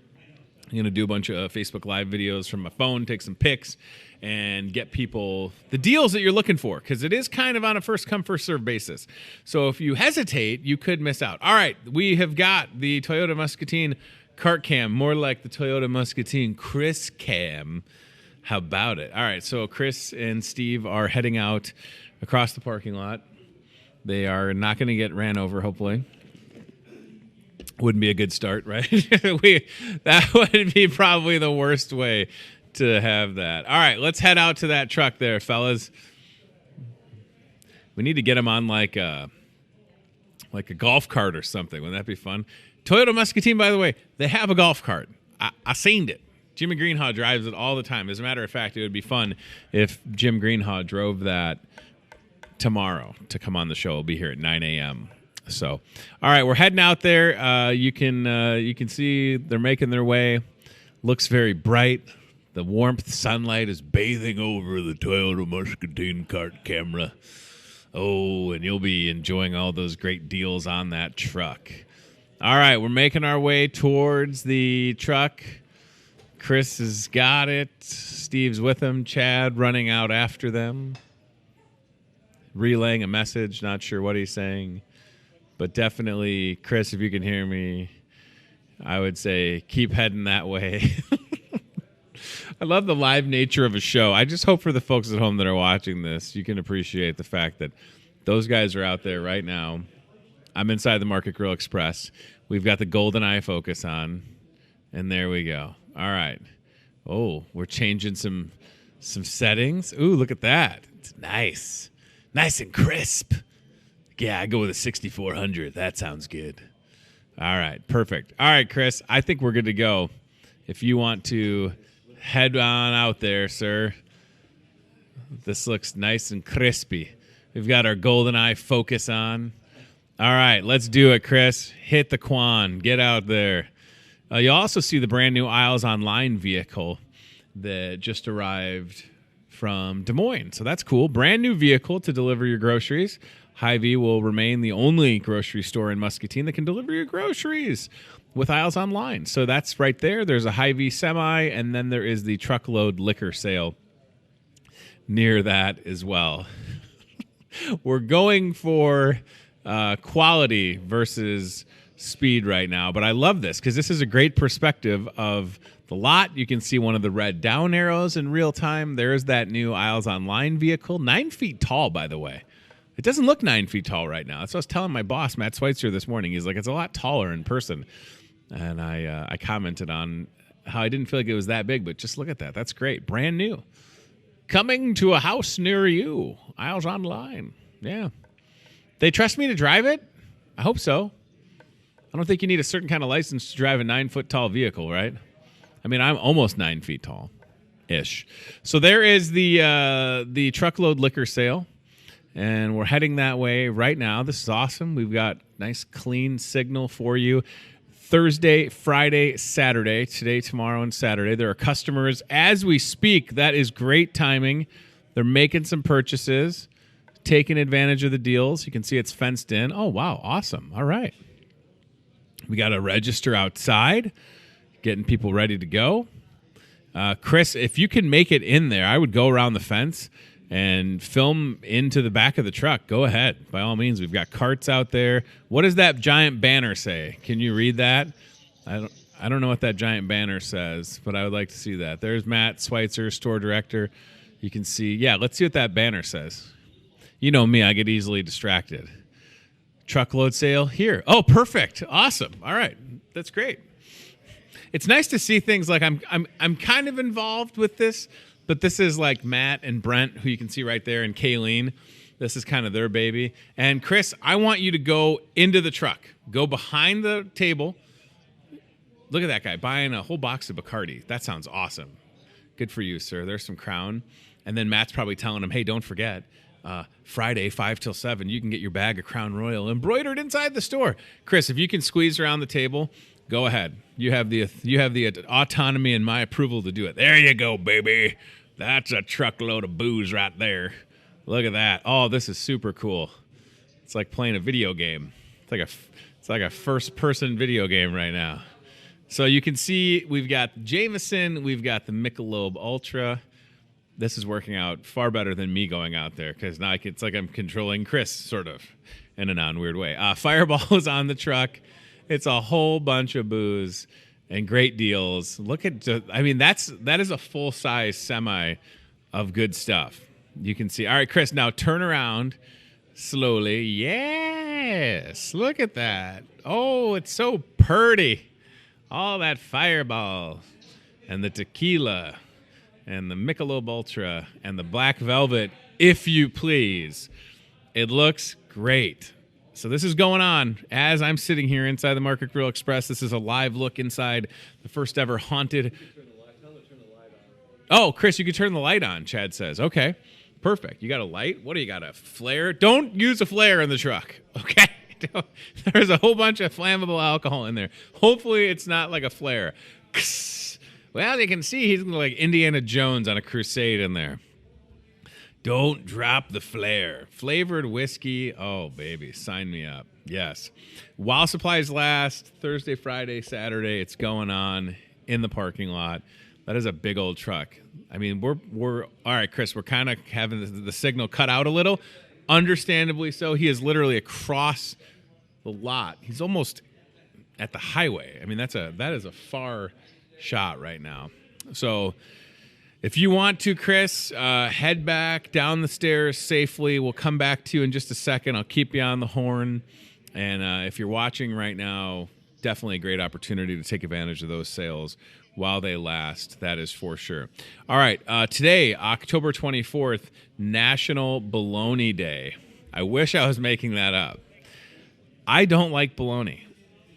I'm going to do a bunch of Facebook Live videos from my phone, take some pics, and get people the deals that you're looking for, because it is kind of on a first-come, first-served basis. So if you hesitate, you could miss out. All right, we have got the Toyota Muscatine cart cam, more like the Toyota Muscatine Chris cam. How about it? All right, so Chris and Steve are heading out across the parking lot. They are not going to get ran over, hopefully. Wouldn't be a good start, right? That would be probably the worst way to have that. All right, let's head out to that truck there, fellas. We need to get them on like a golf cart or something. Wouldn't that be fun? Toyota Muscatine, by the way, they have a golf cart. I seen it. Jimmy Greenhaw drives it all the time. As a matter of fact, it would be fun if Jim Greenhaw drove that tomorrow to come on the show. We'll be here at 9 a.m. So, all right, we're heading out there. You can see they're making their way. Looks very bright. The warmth, sunlight is bathing over the Toyota Muscatine cart camera. Oh, and you'll be enjoying all those great deals on that truck. All right, we're making our way towards the truck. Chris has got it. Steve's with him. Chad running out after them. Relaying a message, not sure what he's saying. But definitely, Chris, if you can hear me, I would say keep heading that way. I love the live nature of a show. I just hope for the folks at home that are watching this, you can appreciate the fact that those guys are out there right now. I'm inside the Market Grill Express. We've got the GoldenEye focus on, and there we go. All right. Oh, we're changing some settings. Ooh, look at that. It's nice. Nice and crisp. Yeah, I go with a 6400. That sounds good. All right, perfect. All right, Chris, I think we're good to go. If you want to head on out there, sir. This looks nice and crispy. We've got our GoldenEye focus on. All right, let's do it, Chris. Hit the Quan. Get out there. You'll also see the brand new Isles Online vehicle that just arrived from Des Moines. So that's cool. Brand new vehicle to deliver your groceries. Hy-Vee will remain the only grocery store in Muscatine that can deliver your groceries with Isles Online. So that's right there. There's a Hy-Vee semi, and then there is the truckload liquor sale near that as well. We're going for quality versus speed right now, but I love this because this is a great perspective of the lot. You can see one of the red down arrows in real time. There's that new Isles Online vehicle, 9 feet tall, by the way. It doesn't look 9 feet tall right now. That's what I was telling my boss, Matt Schweitzer, this morning. He's like, it's a lot taller in person. And I commented on how I didn't feel like it was that big, but just look at that. That's great. Brand new. Coming to a house near you. Isles Online. Yeah. They trust me to drive it? I hope so. I don't think you need a certain kind of license to drive a 9 foot tall vehicle, right? I mean, I'm almost 9 feet tall-ish. So there is the truckload liquor sale. And we're heading that way right now. This is awesome. We've got nice, clean signal for you. Thursday, Friday, Saturday. Today, tomorrow, and Saturday. There are customers as we speak. That is great timing. They're making some purchases, taking advantage of the deals. You can see it's fenced in. Oh, wow. Awesome. All right. We got a register outside, getting people ready to go. Chris, if you can make it in there, I would go around the fence and film into the back of the truck. Go ahead. By all means, we've got carts out there. What does that giant banner say? Can you read that? I don't know what that giant banner says, but I would like to see that. There's Matt Schweitzer, store director. You can see. Yeah, let's see what that banner says. You know me, I get easily distracted. Truckload sale here. Oh, perfect. Awesome. All right. That's great. It's nice to see things like I'm kind of involved with this. But this is like Matt and Brent, who you can see right there, and Kayleen. This is kind of their baby. And Chris, I want you to go into the truck. Go behind the table. Look at that guy buying a whole box of Bacardi. That sounds awesome. Good for you, sir. There's some Crown. And then Matt's probably telling him, hey, don't forget, Friday, 5 till 7, you can get your bag of Crown Royal embroidered inside the store. Chris, if you can squeeze around the table, go ahead. You have the autonomy and my approval to do it. There you go, baby. That's a truckload of booze right there. Look at that. Oh, this is super cool. It's like playing a video game. It's like a first-person video game right now. So you can see we've got Jameson, we've got the Michelob Ultra. This is working out far better than me going out there because now it's like I'm controlling Chris, sort of, in a non-weird way. Fireball is on the truck. It's a whole bunch of booze and great deals. Look at, that is a full-size semi of good stuff. You can see. All right, Chris, now turn around slowly. Yes, look at that. Oh, it's so pretty. All that Fireball and the tequila and the Michelob Ultra and the Black Velvet, if you please. It looks great. So this is going on as I'm sitting here inside the Market Grill Express. This is a live look inside the first ever haunted. Oh, Chris, you can turn the light on, Chad says. Okay, perfect. You got a light? What do you got, a flare? Don't use a flare in the truck, okay? There's a whole bunch of flammable alcohol in there. Hopefully it's not like a flare. Well, you can see he's like Indiana Jones on a crusade in there. Don't drop the flare. Flavored whiskey. Oh, baby. Sign me up. Yes. While supplies last, Thursday, Friday, Saturday, it's going on in the parking lot. That is a big old truck. I mean, we're all right, Chris, we're kind of having the signal cut out a little. Understandably so. He is literally across the lot. He's almost at the highway. I mean, that is a far shot right now. So if you want to, Chris, head back down the stairs safely. We'll come back to you in just a second. I'll keep you on the horn. And if you're watching right now, definitely a great opportunity to take advantage of those sales while they last. That is for sure. All right. Today, October 24th, National Bologna Day. I wish I was making that up. I don't like bologna.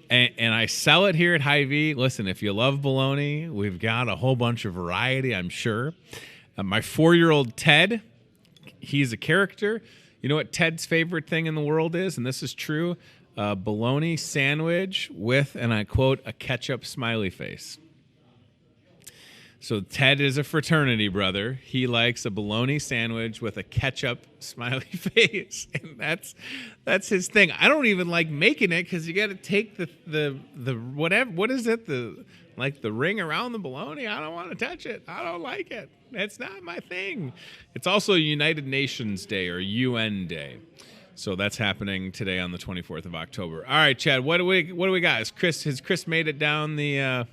And I sell it here at Hy-Vee. Listen, if you love bologna, we've got a whole bunch of variety, I'm sure. My 4-year-old Ted, he's a character. You know what Ted's favorite thing in the world is? And this is true. Bologna sandwich with, and I quote, a ketchup smiley face. So Ted is a fraternity brother. He likes a bologna sandwich with a ketchup smiley face, and that's his thing. I don't even like making it because you got to take the whatever. What is it? The ring around the bologna. I don't want to touch it. I don't like it. It's not my thing. It's also United Nations Day or UN Day. So that's happening today on the 24th of October. All right, Chad. What do we got? Has Chris made it down the?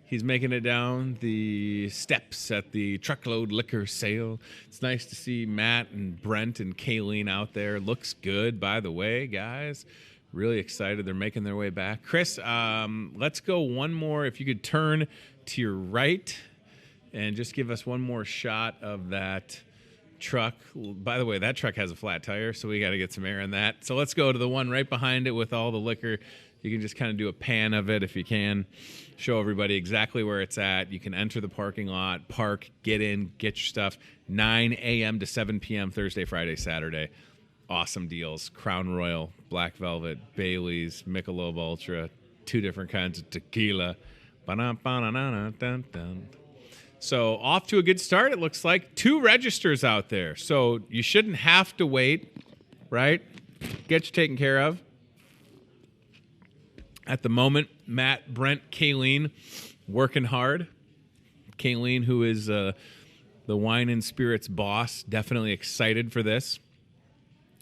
He's making it down the steps at the truckload liquor sale. It's nice to see Matt and Brent and Kayleen out there. Looks good, by the way, guys. Really excited. They're making their way back. Chris, let's go one more. If you could turn to your right and just give us one more shot of that truck. By the way, that truck has a flat tire, so we got to get some air in that. So let's go to the one right behind it with all the liquor. You can just kind of do a pan of it if you can. Show everybody exactly where it's at. You can enter the parking lot, park, get in, get your stuff. 9 a.m. to 7 p.m. Thursday, Friday, Saturday. Awesome deals. Crown Royal, Black Velvet, Bailey's, Michelob Ultra, 2 different kinds of tequila. So off to a good start, it looks like. 2 registers out there. So you shouldn't have to wait, right? Get you taken care of. At the moment, Matt, Brent, Kayleen working hard. Kayleen, who is the wine and spirits boss, definitely excited for this.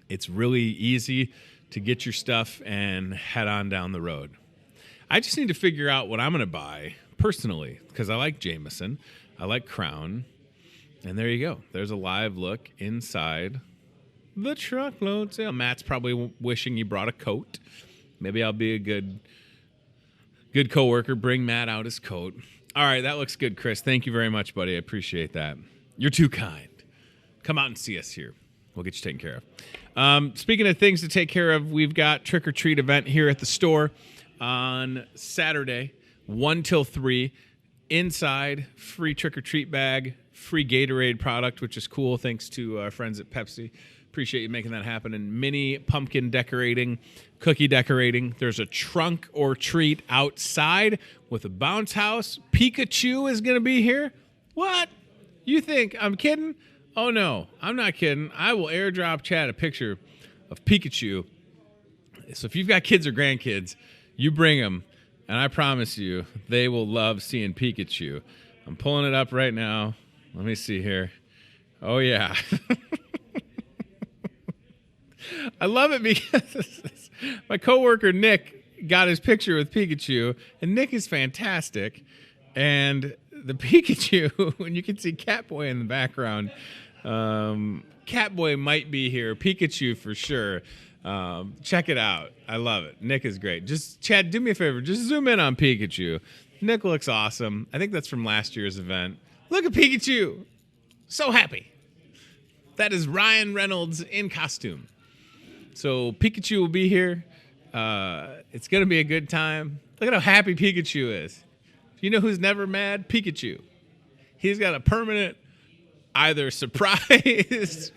It's really easy to get your stuff and head on down the road. I just need to figure out what I'm going to buy personally because I like Jameson. I like Crown. And there you go. There's a live look inside the truckload sale. Matt's probably wishing he brought a coat. Maybe I'll be a good coworker. Bring Matt out his coat. All right, that looks good, Chris. Thank you very much, buddy. I appreciate that. You're too kind. Come out and see us here. We'll get you taken care of. Speaking of things to take care of, we've got Trick or Treat event here at the store on Saturday, 1 till 3. Inside, free Trick or Treat bag, free Gatorade product, which is cool. Thanks to our friends at Pepsi. Appreciate you making that happen. And mini pumpkin decorating, cookie decorating. There's a trunk or treat outside with a bounce house. Pikachu is going to be here. What? You think I'm kidding? Oh, no, I'm not kidding. I will airdrop Chad a picture of Pikachu. So if you've got kids or grandkids, you bring them, and I promise you they will love seeing Pikachu. I'm pulling it up right now. Let me see here. Oh, yeah. I love it because my coworker Nick got his picture with Pikachu, and Nick is fantastic. And the Pikachu, when you can see Catboy in the background, Catboy might be here. Pikachu for sure. Check it out. I love it. Nick is great. Just Chad, do me a favor. Just zoom in on Pikachu. Nick looks awesome. I think that's from last year's event. Look at Pikachu. So happy. That is Ryan Reynolds in costume. So Pikachu will be here. It's going to be a good time. Look at how happy Pikachu is. You know who's never mad? Pikachu. He's got a permanent either surprise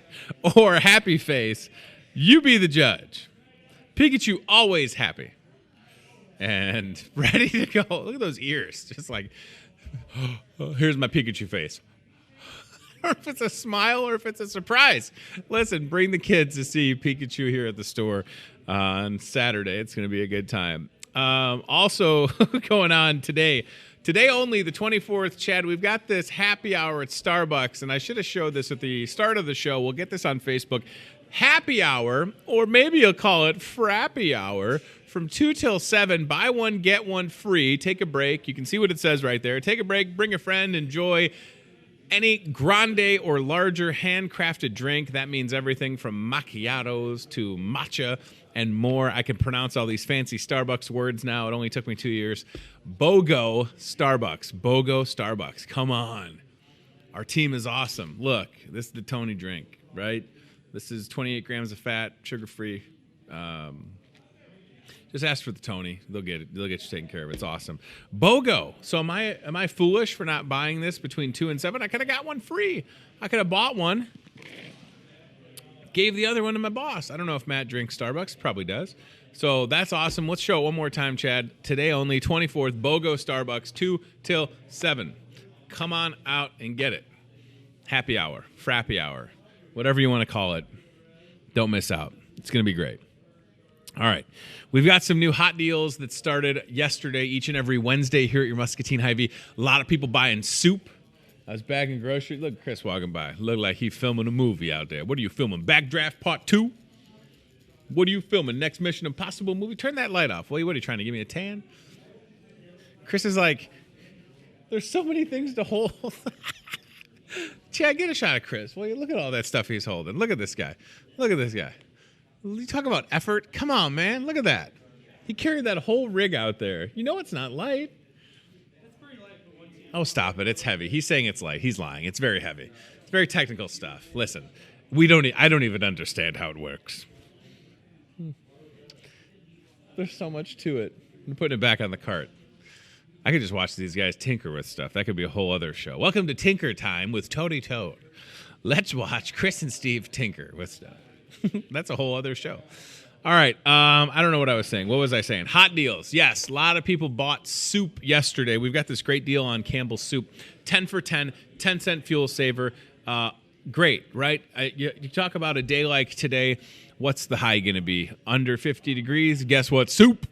or happy face. You be the judge. Pikachu always happy and ready to go. Look at those ears. Just like, oh, here's my Pikachu face. Or if it's a smile or if it's a surprise. Listen, bring the kids to see Pikachu here at the store on Saturday. It's going to be a good time. Also going on today only, the 24th, Chad, we've got this happy hour at Starbucks, and I should have showed this at the start of the show. We'll get this on Facebook. happy hour, or maybe you'll call it frappy hour, from 2 till 7. Buy one, get one free. Take a break. You can see what it says right there. Take a break, bring a friend, enjoy any grande or larger handcrafted drink. That means everything from macchiatos to matcha and more. I can pronounce all these fancy Starbucks words now. It only took me 2 years. BOGO Starbucks. BOGO Starbucks. Come on. Our team is awesome. Look, this is the Tony drink, right? This is 28 grams of fat, sugar-free. Just ask for the Tony. They'll get it. They'll get you taken care of. It's awesome. BOGO. So am I foolish for not buying this between 2 and 7? I could have got one free. I could have bought one. Gave the other one to my boss. I don't know if Matt drinks Starbucks. Probably does. So that's awesome. Let's show it one more time, Chad. Today only, 24th, BOGO Starbucks, 2 till 7. Come on out and get it. Happy hour, frappy hour, whatever you want to call it. Don't miss out. It's going to be great. All right. We've got some new hot deals that started yesterday, each and every Wednesday here at your Muscatine Hy-Vee. A lot of people buying soup. I was bagging groceries. Look at Chris walking by. Looked like he's filming a movie out there. What are you filming? Backdraft Part 2? What are you filming? Next Mission Impossible movie? Turn that light off. What are you trying to give me a tan? Chris is like, there's so many things to hold. Chad, get a shot of Chris. Well, look at all that stuff he's holding. Look at this guy. Look at this guy. You talk about effort. Come on, man. Look at that. He carried that whole rig out there. You know it's not light. It's pretty light for one team. Oh, stop it. It's heavy. He's saying it's light. He's lying. It's very heavy. It's very technical stuff. Listen, I don't even understand how it works. There's so much to it. I'm putting it back on the cart. I could just watch these guys tinker with stuff. That could be a whole other show. Welcome to Tinker Time with Tony Toad. Let's watch Chris and Steve tinker with stuff. That's a whole other show. All right. I don't know what I was saying. What was I saying? Hot deals. Yes, a lot of people bought soup yesterday. We've got this great deal on Campbell's soup. 10 for 10, 10-cent fuel saver. Great, right? You talk about a day like today, what's the high going to be? Under 50 degrees? Guess what? Soup.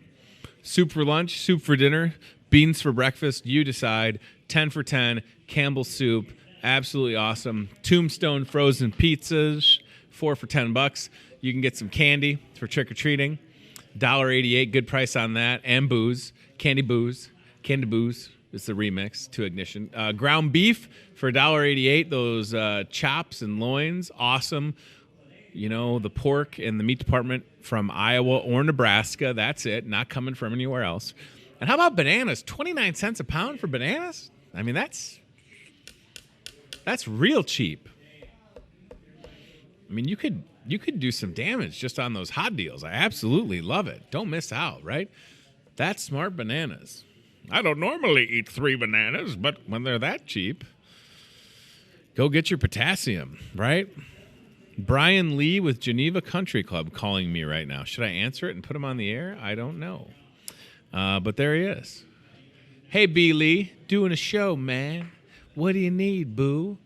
Soup for lunch, soup for dinner, beans for breakfast. You decide. 10 for 10, Campbell's soup. Absolutely awesome. Tombstone frozen pizzas. 4 for $10. You can get some candy for trick-or-treating. $1.88, good price on that. And booze. Candy booze. Candy booze is the remix to Ignition. Ground beef for $1.88. Those chops and loins, awesome. You know, the pork and the meat department from Iowa or Nebraska. That's it. Not coming from anywhere else. And how about bananas? 29 cents a pound for bananas? I mean, that's real cheap. I mean, you could do some damage just on those hot deals. I absolutely love it. Don't miss out, right? That's smart bananas. I don't normally eat 3 bananas, but when they're that cheap, go get your potassium, right? Brian Lee with Geneva Country Club calling me right now. Should I answer it and put him on the air? I don't know. But there he is. Hey, B. Lee, doing a show, man. What do you need, boo?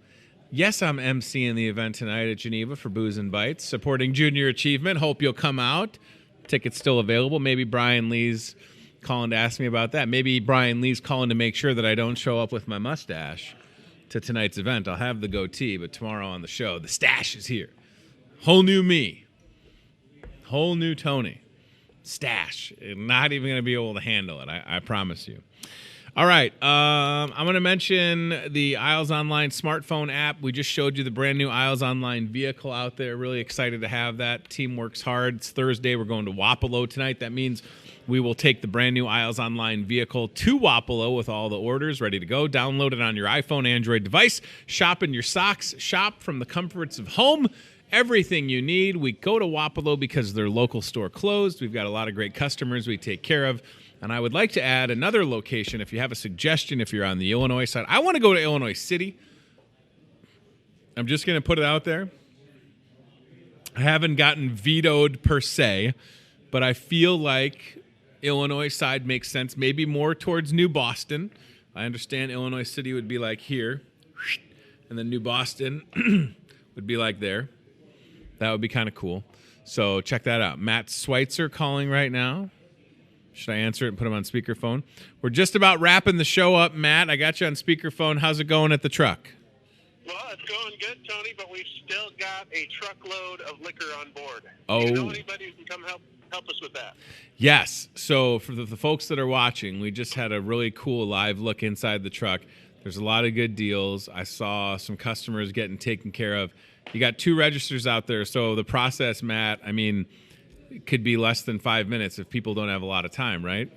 Yes, I'm emceeing the event tonight at Geneva for Booze and Bites, supporting Junior Achievement. Hope you'll come out. Tickets still available. Maybe Brian Lee's calling to ask me about that. Maybe Brian Lee's calling to make sure that I don't show up with my mustache to tonight's event. I'll have the goatee, but tomorrow on the show, the stash is here. Whole new me. Whole new Tony. Stash. Not even going to be able to handle it, I promise you. All right, I'm going to mention the Isles Online smartphone app. We just showed you the brand new Isles Online vehicle out there. Really excited to have that. Team works hard. It's Thursday. We're going to Wapello tonight. That means we will take the brand new Isles Online vehicle to Wapello with all the orders ready to go. Download it on your iPhone, Android device. Shop in your socks. Shop from the comforts of home. Everything you need. We go to Wapello because their local store closed. We've got a lot of great customers we take care of. And I would like to add another location if you have a suggestion, if you're on the Illinois side. I want to go to Illinois City. I'm just going to put it out there. I haven't gotten vetoed per se, but I feel like Illinois side makes sense, maybe more towards New Boston. I understand Illinois City would be like here, and then New Boston would be like there. That would be kind of cool. So check that out. Matt Schweitzer calling right now. Should I answer it and put him on speakerphone? We're just about wrapping the show up, Matt. I got you on speakerphone. How's it going at the truck? Well, it's going good, Tony, but we've still got a truckload of liquor on board. Oh. Do you know anybody who can come help us with that? Yes. So for the folks that are watching, we just had a really cool live look inside the truck. There's a lot of good deals. I saw some customers getting taken care of. You got 2 registers out there. So the process, Matt, I mean, it could be less than 5 minutes if people don't have a lot of time, right?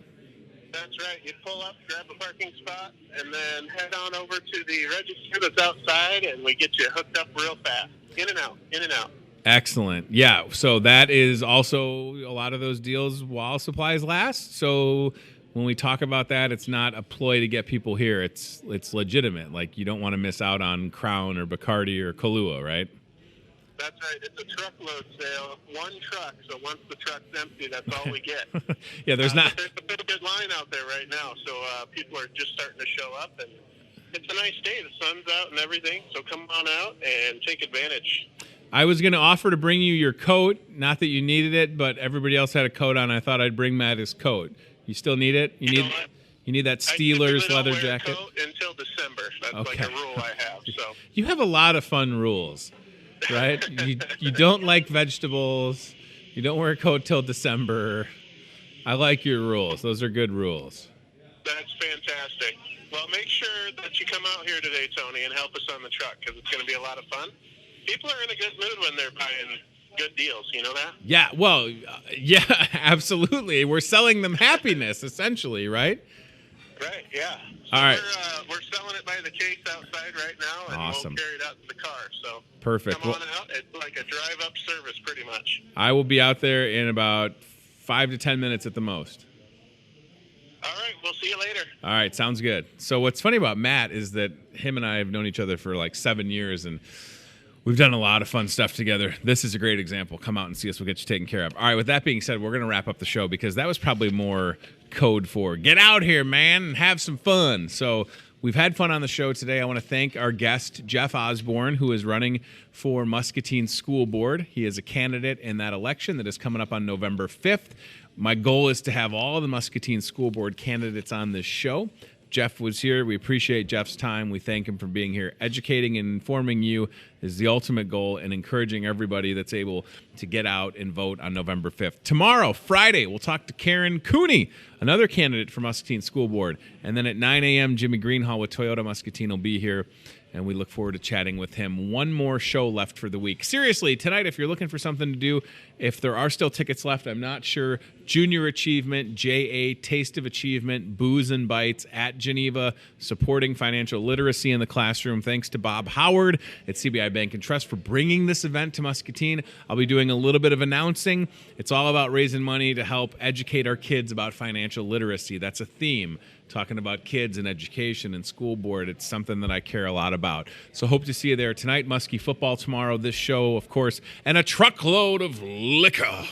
That's right. You pull up, grab a parking spot, and then head on over to the register that's outside, and we get you hooked up real fast. In and out, in and out. Excellent. Yeah. So that is also a lot of those deals while supplies last. So when we talk about that, it's not a ploy to get people here. It's legitimate. Like, you don't want to miss out on Crown or Bacardi or Kahlua, right? That's right. It's a truckload sale. 1 truck. So once the truck's empty, that's all we get. Yeah, there's not. There's a pretty good line out there right now. So people are just starting to show up, and it's a nice day. The sun's out and everything. So come on out and take advantage. I was going to offer to bring you your coat. Not that you needed it, but everybody else had a coat on. I thought I'd bring Matt his coat. You still need it? You need that Steelers leather jacket? I typically don't wear a coat until December. That's like a rule I have. So you have a lot of fun rules, right? you don't like vegetables. You don't wear a coat till December. I like your rules. Those are good rules. That's fantastic. Well, make sure that you come out here today, Tony, and help us on the truck, because it's going to be a lot of fun. People are in a good mood when they're buying good deals. You know that? Yeah, well, yeah, absolutely. We're selling them happiness, essentially, right? Right, yeah. All right. We're selling it by the case outside right now, and Awesome. we'll carry it out to the car. So Perfect. Come on out. It's like a drive-up service, pretty much. I will be out there in about 5 to 10 minutes at the most. All right, we'll see you later. All right, sounds good. So what's funny about Matt is that him and I have known each other for like 7 years, and we've done a lot of fun stuff together. This is a great example. Come out and see us. We'll get you taken care of. All right, with that being said, we're going to wrap up the show because that was probably more code for get out here, man, and have some fun. So we've had fun on the show today. I want to thank our guest, Jeff Osborn, who is running for Muscatine School Board. He is a candidate in that election that is coming up on November 5th. My goal is to have all of the Muscatine School Board candidates on this show. Jeff was here. We appreciate Jeff's time. We thank him for being here. Educating and informing you is the ultimate goal, and encouraging everybody that's able to get out and vote on November 5th. Tomorrow, Friday, we'll talk to Karen Cooney, another candidate for Muscatine School Board. And then at 9 a.m., Jimmy Greenhall with Toyota Muscatine will be here, and we look forward to chatting with him. One more show left for the week. Seriously, tonight, if you're looking for something to do, if there are still tickets left, I'm not sure. Junior Achievement, JA, Taste of Achievement, Booze and Bites at Geneva, supporting financial literacy in the classroom. Thanks to Bob Howard at CBI Bank and Trust for bringing this event to Muscatine. I'll be doing a little bit of announcing. It's all about raising money to help educate our kids about financial literacy. That's a theme. Talking about kids and education and school board. It's something that I care a lot about. So hope to see you there tonight. Muskie football tomorrow. This show, of course, and a truckload of liquor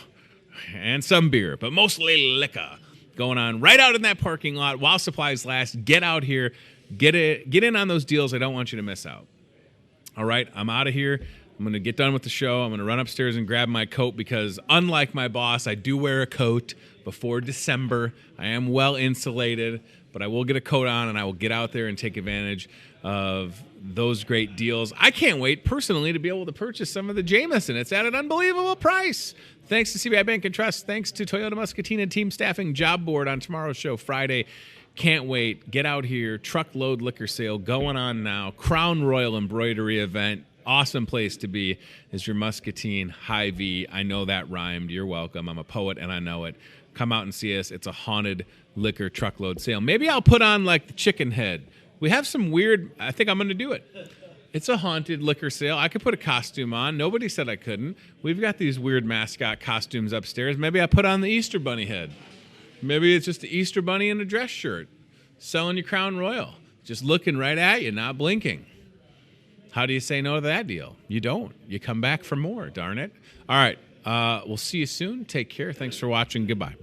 and some beer, but mostly liquor going on right out in that parking lot while supplies last. Get out here. Get in on those deals. I don't want you to miss out. All right, I'm out of here. I'm going to get done with the show. I'm going to run upstairs and grab my coat because, unlike my boss, I do wear a coat before December. I am well insulated, but I will get a coat on, and I will get out there and take advantage of those great deals. I can't wait, personally, to be able to purchase some of the Jameson. It's at an unbelievable price. Thanks to CBI Bank and Trust. Thanks to Toyota Muscatine and Team Staffing Job Board on tomorrow's show, Friday. Can't wait. Get out here. Truckload liquor sale going on now. Crown Royal embroidery event. Awesome place to be is your Muscatine Hy-Vee. I know that rhymed. You're welcome. I'm a poet and I know it. Come out and see us. It's a haunted liquor truckload sale. Maybe I'll put on like the chicken head. We have some weird, I think I'm going to do it. It's a haunted liquor sale. I could put a costume on. Nobody said I couldn't. We've got these weird mascot costumes upstairs. Maybe I put on the Easter Bunny head. Maybe it's just the Easter Bunny in a dress shirt. Selling your Crown Royal. Just looking right at you, not blinking. How do you say no to that deal? You don't. You come back for more, darn it. All right. We'll see you soon. Take care. Thanks for watching. Goodbye.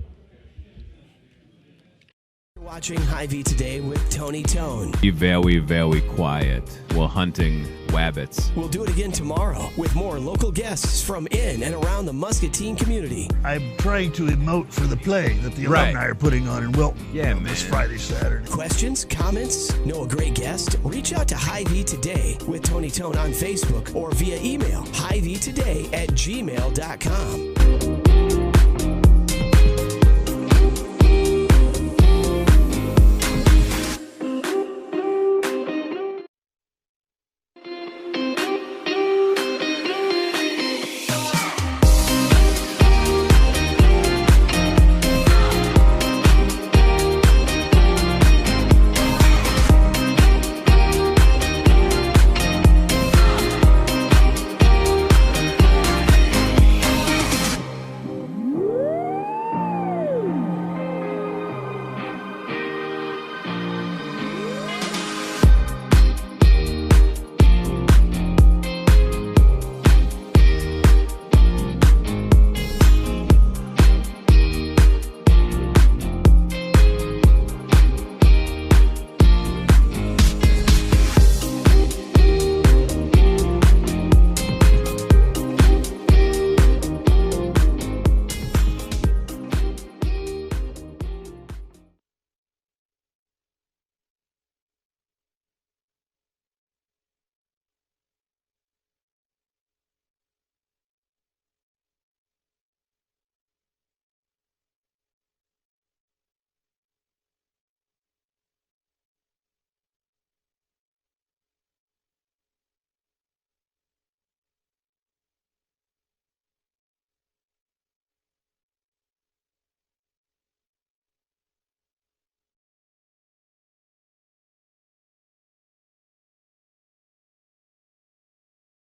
Watching Hy-Vee Today with Tony Tone. Be very, very quiet while hunting wabbits. We'll do it again tomorrow with more local guests from in and around the Muscatine community. I'm trying to emote for the play that the alumni are putting on in Wilton this Friday, Saturday. Questions, comments, know a great guest? Reach out to Hy-Vee Today with Tony Tone on Facebook or via email, hyveetoday@gmail.com.